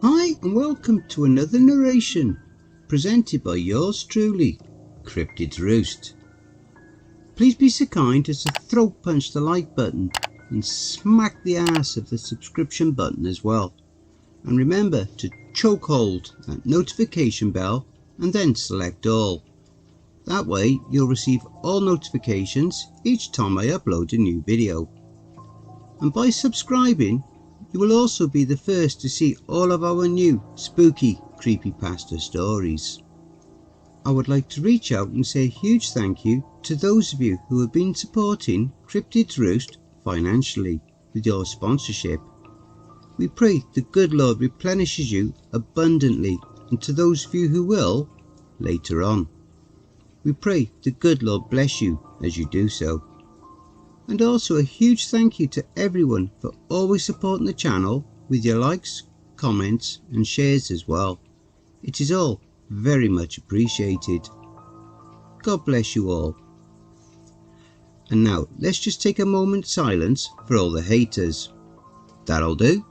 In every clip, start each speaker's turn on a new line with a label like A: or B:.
A: Hi and welcome to another narration presented by yours truly, Cryptids Roost. Please be so kind as to throat punch the like button and smack the ass of the subscription button as well. And remember to chokehold that notification bell and then select all. That way you'll receive all notifications each time I upload a new video. And by subscribing, you will also be the first to see all of our new spooky creepypasta stories. I would like to reach out and say a huge thank you to those of you who have been supporting Cryptids Roost financially with your sponsorship. We pray the good Lord replenishes you abundantly, and to those of you who will, later on. We pray the good Lord bless you as you do so. And also a huge thank you to everyone for always supporting the channel with your likes, comments and shares as well. It is all very much appreciated. God bless you all. And now let's just take a moment's silence for all the haters. That'll do.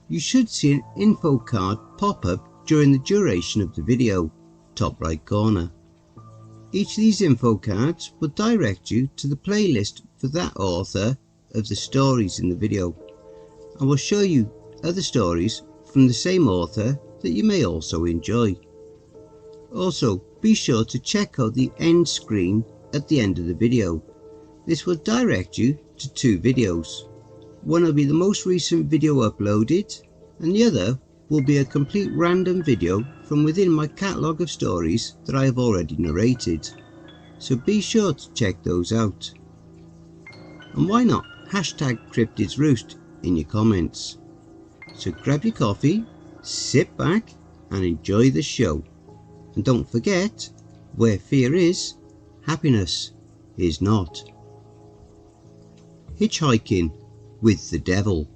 A: You should see an info card pop up during the duration of the video, top right corner. Each of these info cards will direct you to the playlist for that author of the stories in the video, and will show you other stories from the same author that you may also enjoy. Also, be sure to check out the end screen at the end of the video. This will direct you to two videos. One will be the most recent video uploaded, and the other will be a complete random video from within my catalogue of stories that I have already narrated, so be sure to check those out. And why not hashtag cryptidsroost in your comments. So grab your coffee, sit back and enjoy the show. And don't forget, where fear is, happiness is not. Hitch-hiking with the devil.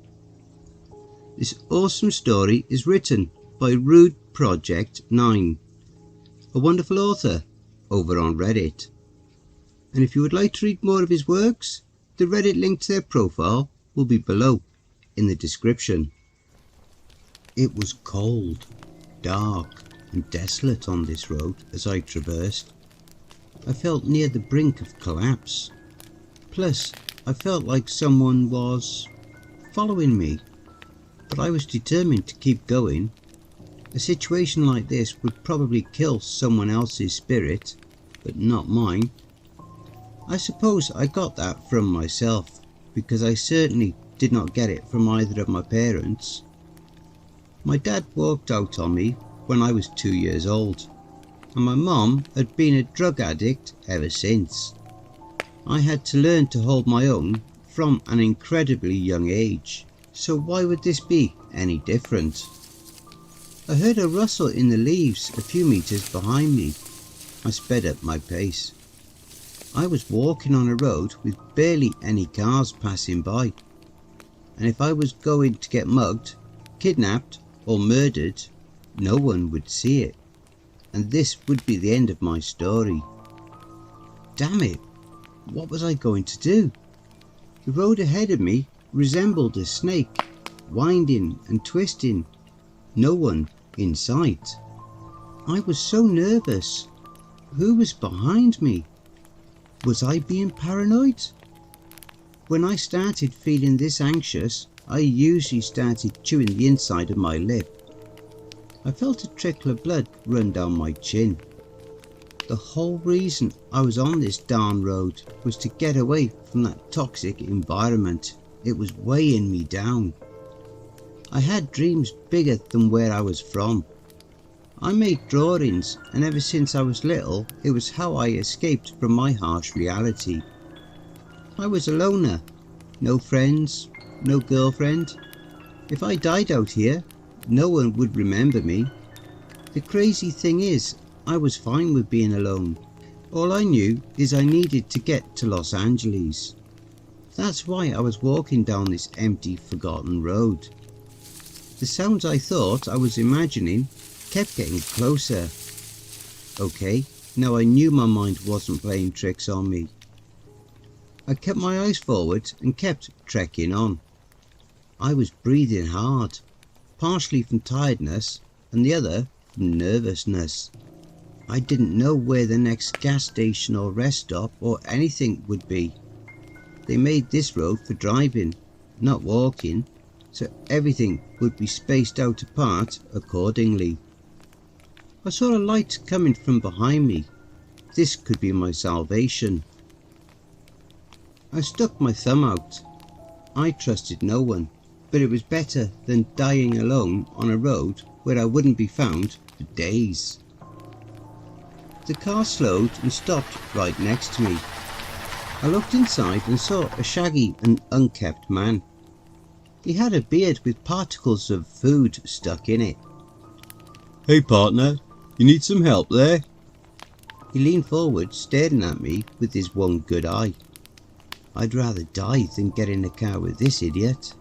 A: This awesome story is written by RudeProject9, a wonderful author over on Reddit. And if you would like to read more of his works, the Reddit link to their profile will be below in the description. It was cold, dark and desolate on this road as I traversed. I felt near the brink of collapse. Plus, I felt like someone was following me. But I was determined to keep going. A situation like this would probably kill someone else's spirit, but not mine. I suppose I got that from myself, because I certainly did not get it from either of my parents. My dad walked out on me when I was 2 years old, and my mom had been a drug addict ever since. I had to learn to hold my own from an incredibly young age. So why would this be any different? I heard a rustle in the leaves a few meters behind me. I sped up my pace. I was walking on a road with barely any cars passing by, and if I was going to get mugged, kidnapped or murdered, no one would see it, and this would be the end of my story. Damn it, what was I going to do? The road ahead of me resembled a snake, winding and twisting, no one in sight. I was so nervous. Who was behind me? Was I being paranoid? When I started feeling this anxious, I usually started chewing the inside of my lip. I felt a trickle of blood run down my chin. The whole reason I was on this darn road was to get away from that toxic environment. It was weighing me down. I had dreams bigger than where I was from. I made drawings, and ever since I was little, it was how I escaped from my harsh reality. I was a loner. No friends, no girlfriend. If I died out here, no one would remember me. The crazy thing is, I was fine with being alone. All I knew is I needed to get to Los Angeles. That's why I was walking down this empty, forgotten road. The sounds I thought I was imagining kept getting closer. Okay, now I knew my mind wasn't playing tricks on me. I kept my eyes forward and kept trekking on. I was breathing hard. partially from tiredness and the other from nervousness. I didn't know where the next gas station or rest stop or anything would be. They made this road for driving, not walking, so everything would be spaced out apart accordingly. I saw a light coming from behind me. This could be my salvation. I stuck my thumb out. I trusted no one, but it was better than dying alone on a road where I wouldn't be found for days. The car slowed and stopped right next to me. I looked inside and saw a shaggy and unkempt man. He had a beard with particles of food stuck in it. "Hey partner, you need some help there?" He leaned forward, staring at me with his one good eye. I'd rather die than get in a car with this idiot.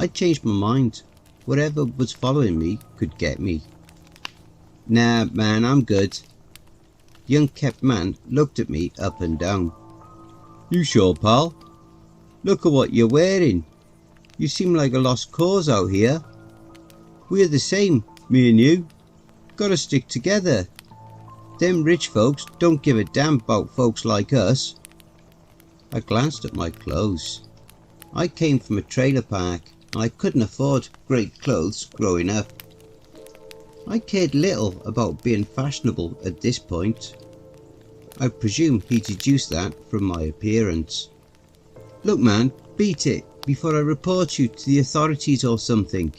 A: I'd changed my mind. Whatever was following me could get me. "Nah man, I'm good." The unkempt man looked at me up and down. "You sure, pal? Look at what you're wearing. You seem like a lost cause out here. We're the same, me and you. Gotta stick together. Them rich folks don't give a damn about folks like us." I glanced at my clothes. I came from a trailer park and I couldn't afford great clothes growing up. I cared little about being fashionable at this point. I presume he deduced that from my appearance. "Look man, beat it before I report you to the authorities or something."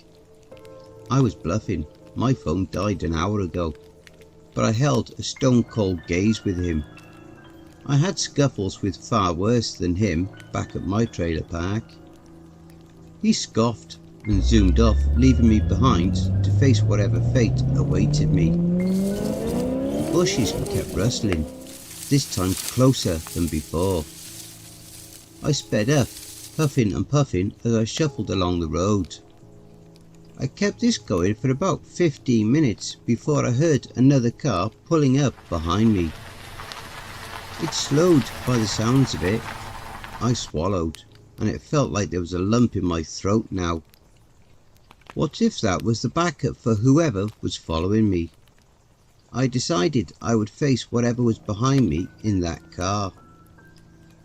A: I was bluffing. My phone died an hour ago. But I held a stone cold gaze with him. I had scuffles with far worse than him back at my trailer park. He scoffed and zoomed off, leaving me behind to face whatever fate awaited me. The bushes kept rustling, this time closer than before. I sped up, huffing and puffing as I shuffled along the road. I kept this going for about 15 minutes before I heard another car pulling up behind me. It slowed by the sounds of it. I swallowed, and it felt like there was a lump in my throat now. What if that was the backup for whoever was following me? I decided I would face whatever was behind me in that car.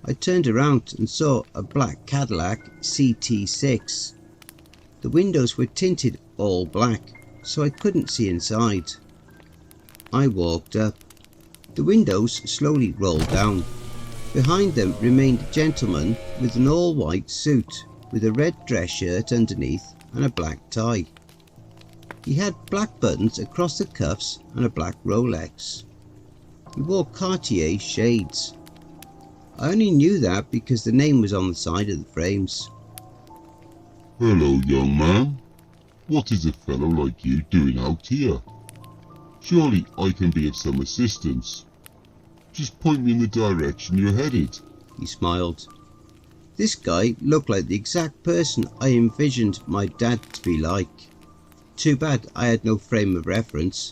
A: I turned around and saw a black Cadillac CT6. The windows were tinted all black, so I couldn't see inside. I walked up. The windows slowly rolled down. Behind them remained a gentleman with an all-white suit, with a red dress shirt underneath and a black tie. He had black buttons across the cuffs and a black Rolex. He wore Cartier shades. I only knew that because the name was on the side of the frames.
B: "Hello, young man. What is a fellow like you doing out here? Surely I can be of some assistance. Just point me in the direction you're headed."
A: He smiled. This guy looked like the exact person I envisioned my dad to be like. Too bad I had no frame of reference.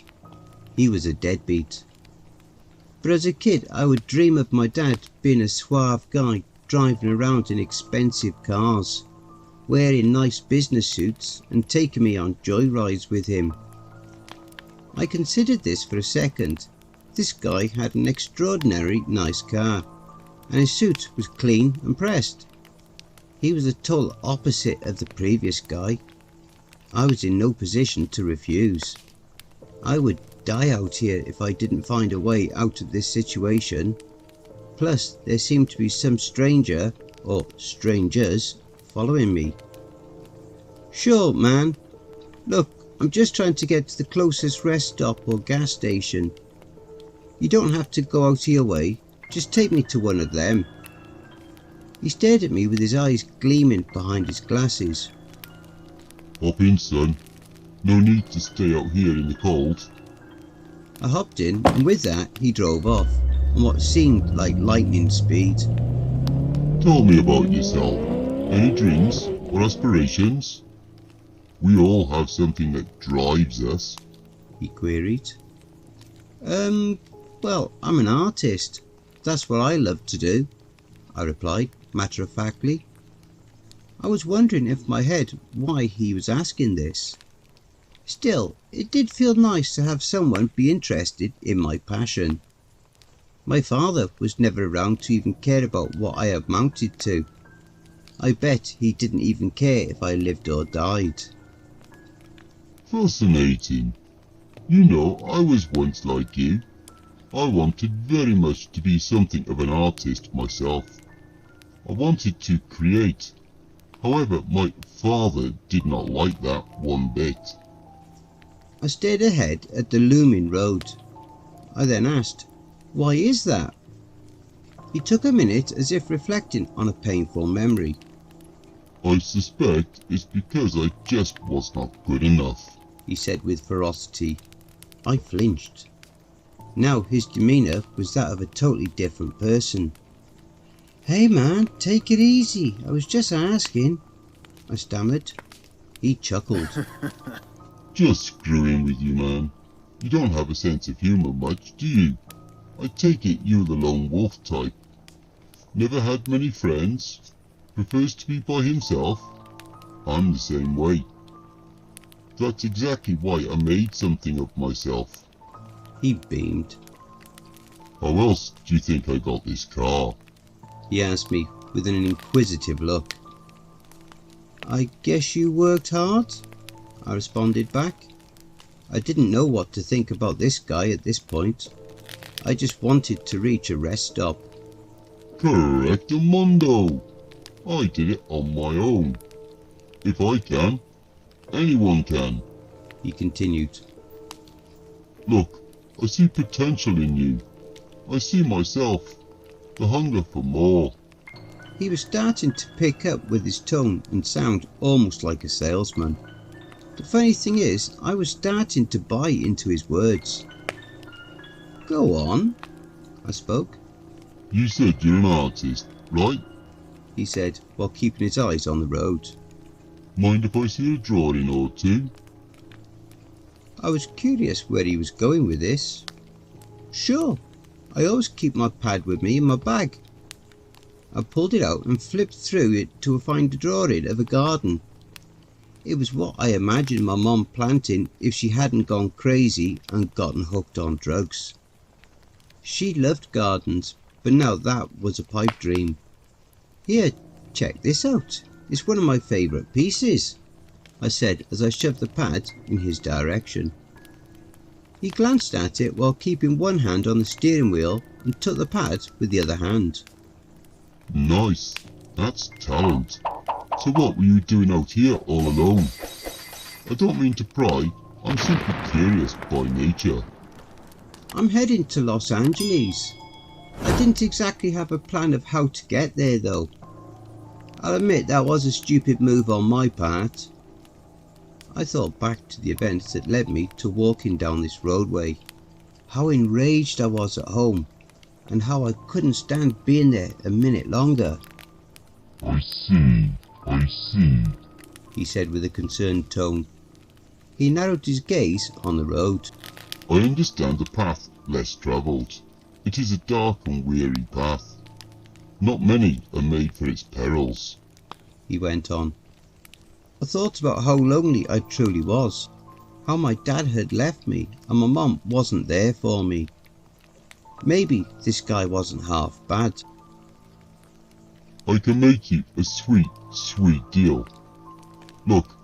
A: He was a deadbeat. But as a kid I would dream of my dad being a suave guy driving around in expensive cars, wearing nice business suits and taking me on joyrides with him. I considered this for a second. This guy had an extraordinarily nice car, and his suit was clean and pressed. He was the total opposite of the previous guy. I was in no position to refuse. I would die out here if I didn't find a way out of this situation. Plus, there seemed to be some stranger, or strangers, following me. "Sure, man. Look, I'm just trying to get to the closest rest stop or gas station. You don't have to go out of your way. Just take me to one of them." He stared at me with his eyes gleaming behind his glasses.
B: "Hop in, son. No need to stay out here in the cold."
A: I hopped in, and with that he drove off, on what seemed like lightning speed.
B: "Tell me about yourself. Any dreams or aspirations? We all have something that drives us,"
A: he queried. Well, I'm an artist. That's what I love to do," I replied matter-of-factly. I was wondering in my head why he was asking this. Still, it did feel nice to have someone be interested in my passion. My father was never around to even care about what I amounted to. I bet he didn't even care if I lived or died.
B: Fascinating. You know, I was once like you. I wanted very much to be something of an artist myself. I wanted to create. However, my father did not like that one bit.
A: I stared ahead at the looming road. I then asked, "Why is that?" He took a minute as if reflecting on a painful memory.
B: I suspect it's because I just was not good enough,
A: he said with ferocity. I flinched. Now his demeanour was that of a totally different person. "Hey man, take it easy, I was just asking," I stammered. He chuckled.
B: Just screwing with you, man. You don't have a sense of humour much, do you? I take it you're the lone wolf type. Never had many friends? Prefers to be by himself? I'm the same way. That's exactly why I made something of myself.
A: He beamed.
B: How else do you think I got this car?
A: He asked me with an inquisitive look. "I guess you worked hard?" I responded back. I didn't know what to think about this guy at this point. I just wanted to reach a rest stop.
B: Correctamundo! I did it on my own. If I can, anyone can.
A: He continued.
B: Look, I see potential in you. I see myself. The hunger for more.
A: He was starting to pick up with his tone and sound almost like a salesman. The funny thing is, I was starting to buy into his words. "Go on," I spoke.
B: You said you're an artist, right?
A: He said while keeping his eyes on the road.
B: Mind if I see a drawing or two?
A: I was curious where he was going with this. "Sure, I always keep my pad with me in my bag." I pulled it out and flipped through it to find a drawing of a garden. It was what I imagined my mom planting if she hadn't gone crazy and gotten hooked on drugs. She loved gardens, but now that was a pipe dream. "Here, check this out. It's one of my favourite pieces," I said as I shoved the pad in his direction. He glanced at it while keeping one hand on the steering wheel and took the pad with the other hand.
B: Nice. That's talent. So what were you doing out here all alone? I don't mean to pry. I'm simply curious by nature.
A: "I'm heading to Los Angeles. I didn't exactly have a plan of how to get there though. I'll admit that was a stupid move on my part." I thought back to the events that led me to walking down this roadway. How enraged I was at home, and how I couldn't stand being there a minute longer.
B: I see,
A: he said with a concerned tone. He narrowed his gaze on the road.
B: I understand the path less travelled. It is a dark and weary path. Not many are made for its perils,
A: he went on. I thought about how lonely I truly was, how my dad had left me and my mom wasn't there for me. Maybe this guy wasn't half bad.
B: I can make you a sweet, sweet deal. Look,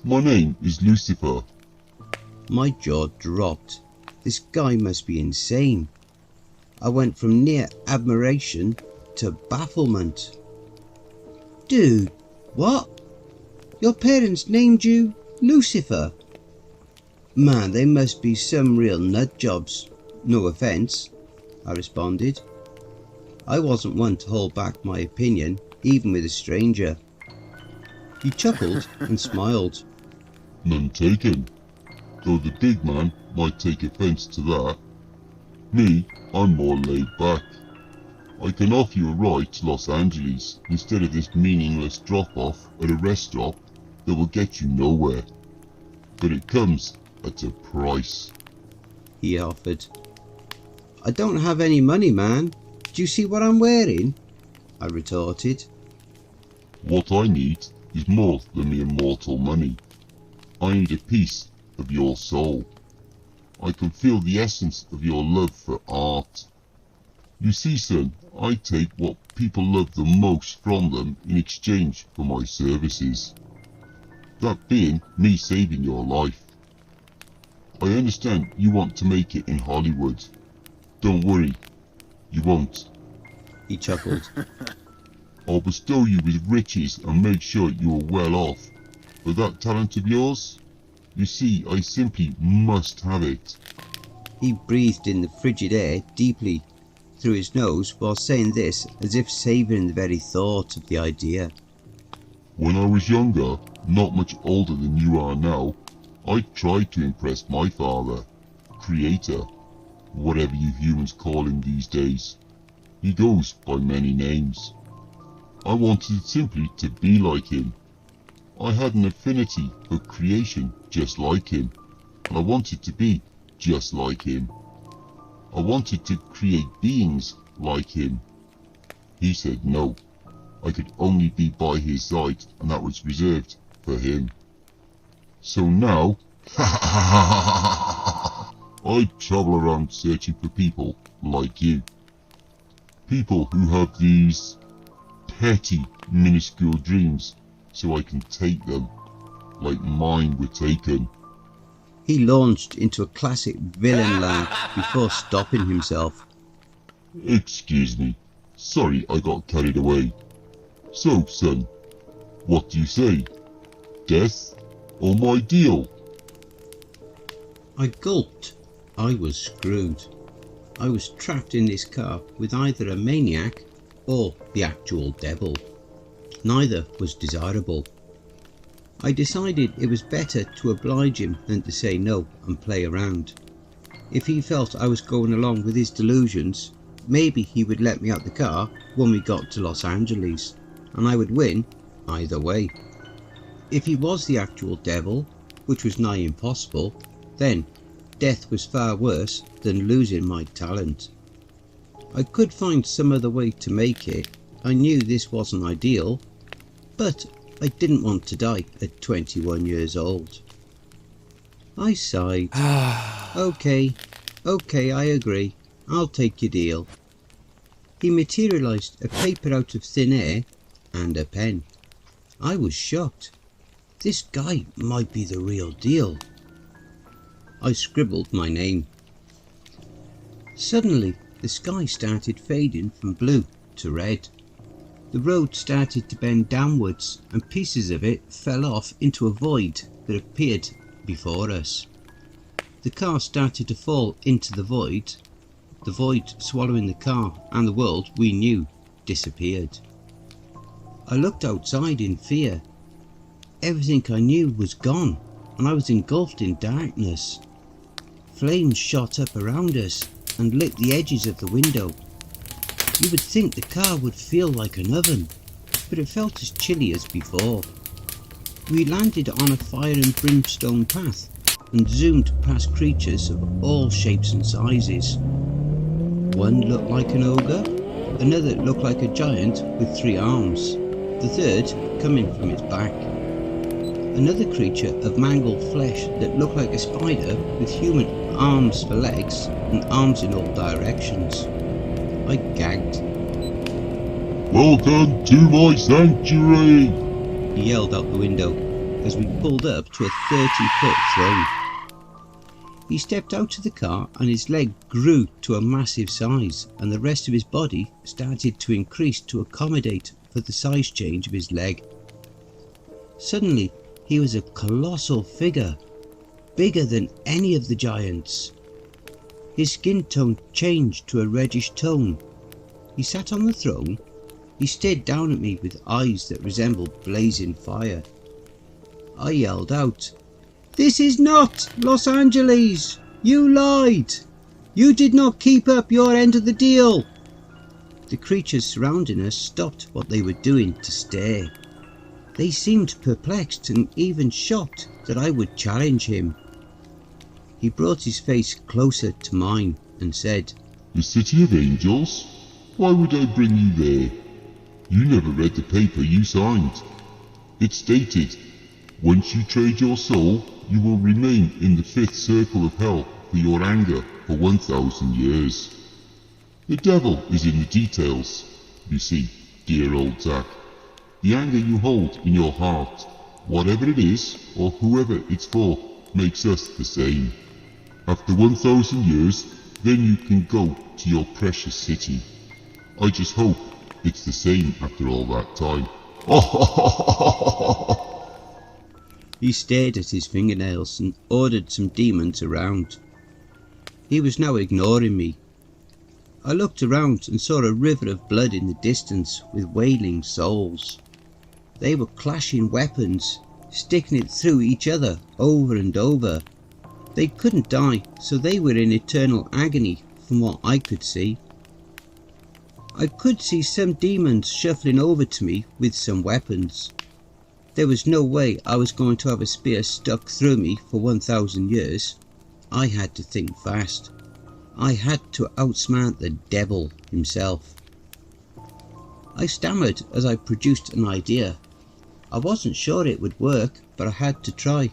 B: my name is Lucifer.
A: My jaw dropped. This guy must be insane. I went from near admiration to bafflement. "Dude, what? Your parents named you Lucifer?" "Man, they must be some real nut jobs. No offence," I responded. I wasn't one to hold back my opinion, even with a stranger. He chuckled and smiled.
B: None taken, though the big man might take offence to that. Me, I'm more laid back. I can offer you a ride to Los Angeles instead of this meaningless drop-off at a rest stop that will get you nowhere. But it comes at a price,
A: he offered. "I don't have any money, man. Do you see what I'm wearing?" I retorted.
B: What I need is more than mere mortal money. I need a piece of your soul. I can feel the essence of your love for art. You see, son, I take what people love the most from them in exchange for my services. That being me saving your life. I understand you want to make it in Hollywood. Don't worry, you won't.
A: He chuckled.
B: I'll bestow you with riches and make sure you are well off. But that talent of yours? You see, I simply must have it.
A: He breathed in the frigid air deeply through his nose while saying this as if savouring the very thought of the idea.
B: When I was younger, not much older than you are now, I tried to impress my father, Creator, whatever you humans call him these days. He goes by many names. I wanted simply to be like him. I had an affinity for creation just like him, and I wanted to be just like him. I wanted to create beings like him. He said no. I could only be by his side, and that was reserved for him. So now, I travel around searching for people like you. People who have these petty, minuscule dreams, so I can take them, like mine were taken.
A: He launched into a classic villain laugh before stopping himself.
B: Excuse me, sorry I got carried away. So, son, what do you say? Death or my deal?
A: I gulped. I was screwed. I was trapped in this car with either a maniac or the actual devil. Neither was desirable. I decided it was better to oblige him than to say no and play around. If he felt I was going along with his delusions, maybe he would let me out the car when we got to Los Angeles, and I would win either way. If he was the actual devil, which was nigh impossible, then death was far worse than losing my talent. I could find some other way to make it. I knew this wasn't ideal, but I didn't want to die at 21 years old. I sighed. Okay, I agree. I'll take your deal. He materialised a paper out of thin air and a pen. I was shocked. This guy might be the real deal. I scribbled my name. Suddenly, the sky started fading from blue to red. The road started to bend downwards, and pieces of it fell off into a void that appeared before us. The car started to fall into the void swallowing the car, and the world we knew disappeared. I looked outside in fear. Everything I knew was gone, and I was engulfed in darkness. Flames shot up around us and lit the edges of the window. You would think the car would feel like an oven, but it felt as chilly as before. We landed on a fire and brimstone path and zoomed past creatures of all shapes and sizes. One looked like an ogre, another looked like a giant with 3 arms, the third coming from its back. Another creature of mangled flesh that looked like a spider with human arms for legs and arms in all directions. I gagged.
B: Welcome to my sanctuary!
A: He yelled out the window as we pulled up to a 30-foot throne. He stepped out of the car and his leg grew to a massive size, and the rest of his body started to increase to accommodate for the size change of his leg. Suddenly, he was a colossal figure, bigger than any of the giants. His skin tone changed to a reddish tone. He sat on the throne. He stared down at me with eyes that resembled blazing fire. I yelled out, "This is not Los Angeles! You lied! You did not keep up your end of the deal!" The creatures surrounding us stopped what they were doing to stare. They seemed perplexed and even shocked that I would challenge him. He brought his face closer to mine and said,
B: "The City of Angels? Why would I bring you there? You never read the paper you signed. It stated, once you trade your soul, you will remain in the 5th circle of hell for your anger for 1,000 years. The devil is in the details. You see, dear old Zack, the anger you hold in your heart, whatever it is or whoever it's for, makes us the same. After 1,000 years, then you can go to your precious city. I just hope it's the same after all that time.
A: He stared at his fingernails and ordered some demons around. He was now ignoring me. I looked around and saw a river of blood in the distance with wailing souls. They were clashing weapons, sticking it through each other over and over. They couldn't die, so they were in eternal agony from what I could see. I could see some demons shuffling over to me with some weapons. There was no way I was going to have a spear stuck through me for 1,000 years. I had to think fast. I had to outsmart the devil himself. I stammered as I produced an idea. I wasn't sure it would work, but I had to try.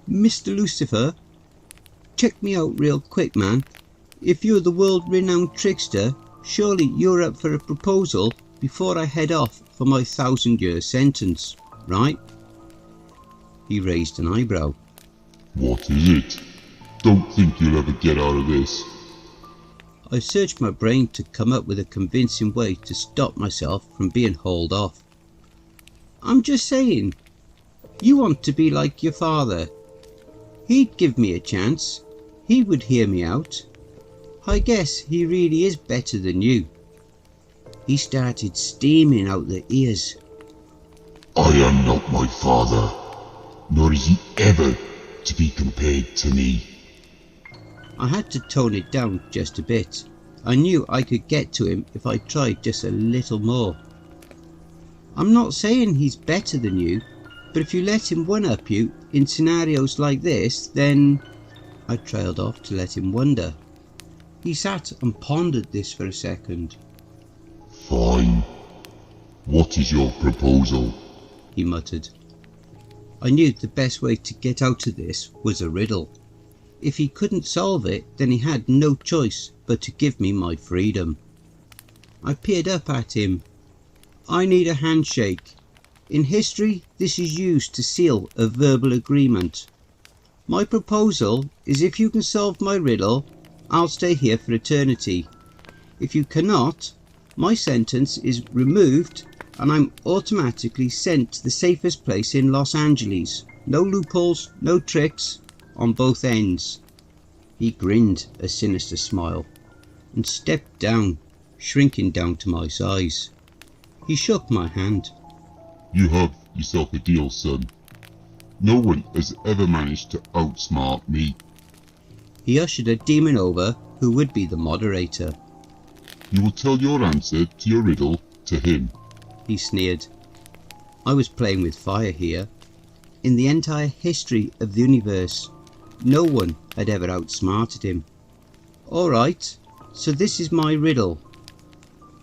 A: Mr. Lucifer, check me out real quick, man. If you're the world-renowned trickster, surely you're up for a proposal before I head off for my 1,000-year sentence, right? He raised an eyebrow.
B: What is it? Don't think you'll ever get out of this.
A: I searched my brain to come up with a convincing way to stop myself from being hauled off. I'm just saying, you want to be like your father. He'd give me a chance. He would hear me out. I guess he really is better than you. He started steaming out the ears.
B: I am not my father, nor is he ever to be compared to me.
A: I had to tone it down just a bit. I knew I could get to him if I tried just a little more. I'm not saying he's better than you, but if you let him one-up you in scenarios like this, then... I trailed off to let him wonder. He sat and pondered this for a second.
B: Fine. What is your proposal?
A: He muttered. I knew the best way to get out of this was a riddle. If he couldn't solve it, then he had no choice but to give me my freedom. I peered up at him. I need a handshake. In history, this is used to seal a verbal agreement. My proposal is if you can solve my riddle, I'll stay here for eternity. If you cannot, my sentence is removed and I'm automatically sent to the safest place in Los Angeles. No loopholes, no tricks, on both ends. He grinned a sinister smile and stepped down, shrinking down to my size. He shook my hand.
B: You have yourself a deal, son. No one has ever managed to outsmart me.
A: He ushered a demon over who would be the moderator.
B: You will tell your answer to your riddle to him.
A: He sneered. I was playing with fire here. In the entire history of the universe, no one had ever outsmarted him. Alright, so this is my riddle.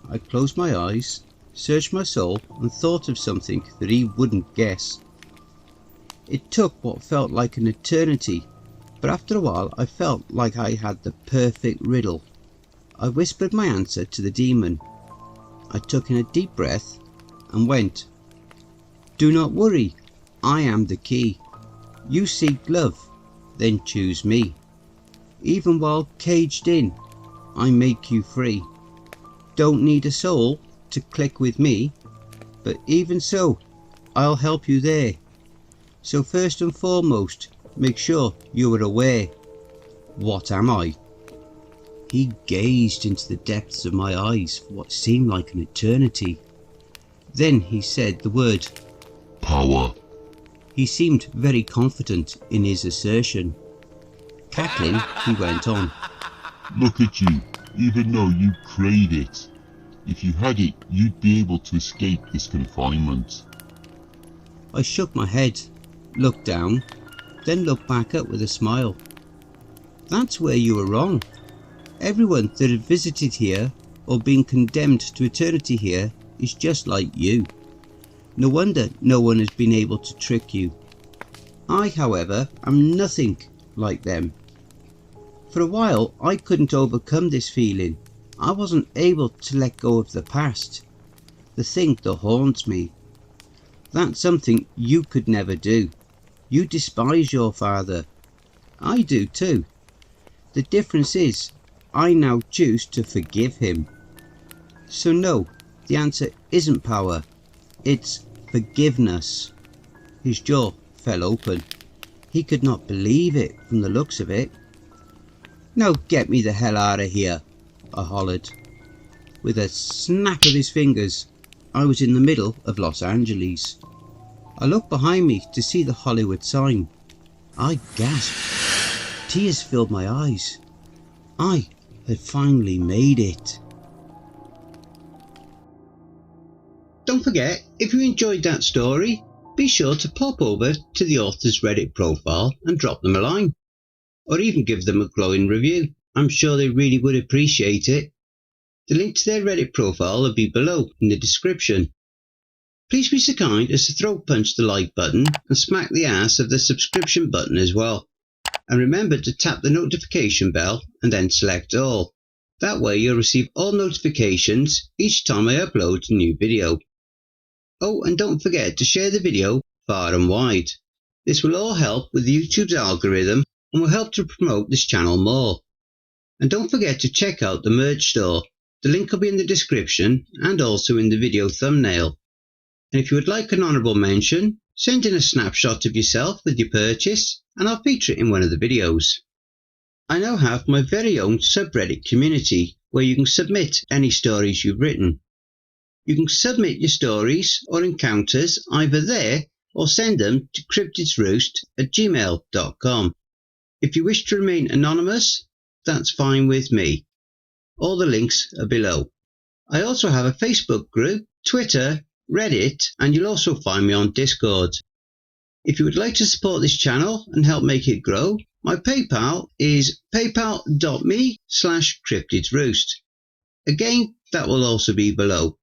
A: I closed my eyes, searched my soul and thought of something that he wouldn't guess. It took what felt like an eternity, but after a while I felt like I had the perfect riddle. I whispered my answer to the demon. I took in a deep breath and went, "Do not worry, I am the key. You seek love, then choose me. Even while caged in, I make you free. Don't need a soul to click with me, but even so, I'll help you there. So first and foremost, make sure you are aware. What am I?" He gazed into the depths of my eyes for what seemed like an eternity. Then he said the word,
B: Power.
A: He seemed very confident in his assertion. Cackling, he went on.
B: Look at you, even though you crave it. If you had it, you'd be able to escape this confinement.
A: I shook my head, looked down, then looked back up with a smile. That's where you were wrong. Everyone that had visited here or been condemned to eternity here is just like you. No wonder no one has been able to trick you. I, however, am nothing like them. For a while I couldn't overcome this feeling. I wasn't able to let go of the past, the thing that haunts me. That's something you could never do. You despise your father. I do too. The difference is, I now choose to forgive him. So no, the answer isn't power, it's forgiveness. His jaw fell open. He could not believe it from the looks of it. Now get me the hell out of here, I hollered. With a snap of his fingers, I was in the middle of Los Angeles. I looked behind me to see the Hollywood sign. I gasped. Tears filled my eyes. I had finally made it. Don't forget, if you enjoyed that story, be sure to pop over to the author's Reddit profile and drop them a line. Or even give them a glowing review. I'm sure they really would appreciate it. The link to their Reddit profile will be below in the description. Please be so kind as to throat punch the like button and smack the ass of the subscription button as well. And remember to tap the notification bell and then select all. That way you'll receive all notifications each time I upload a new video. Oh, and don't forget to share the video far and wide. This will all help with YouTube's algorithm and will help to promote this channel more. And don't forget to check out the merch store. The link will be in the description and also in the video thumbnail. And if you would like an honourable mention, send in a snapshot of yourself with your purchase and I'll feature it in one of the videos. I now have my very own subreddit community where you can submit any stories you've written. You can submit your stories or encounters either there or send them to cryptidsroost@gmail.com. If you wish to remain anonymous, that's fine with me. All the links are below. I also have a Facebook group, Twitter, Reddit, and you'll also find me on Discord. If you would like to support this channel and help make it grow, my PayPal is paypal.me/cryptidsroost. Again, that will also be below.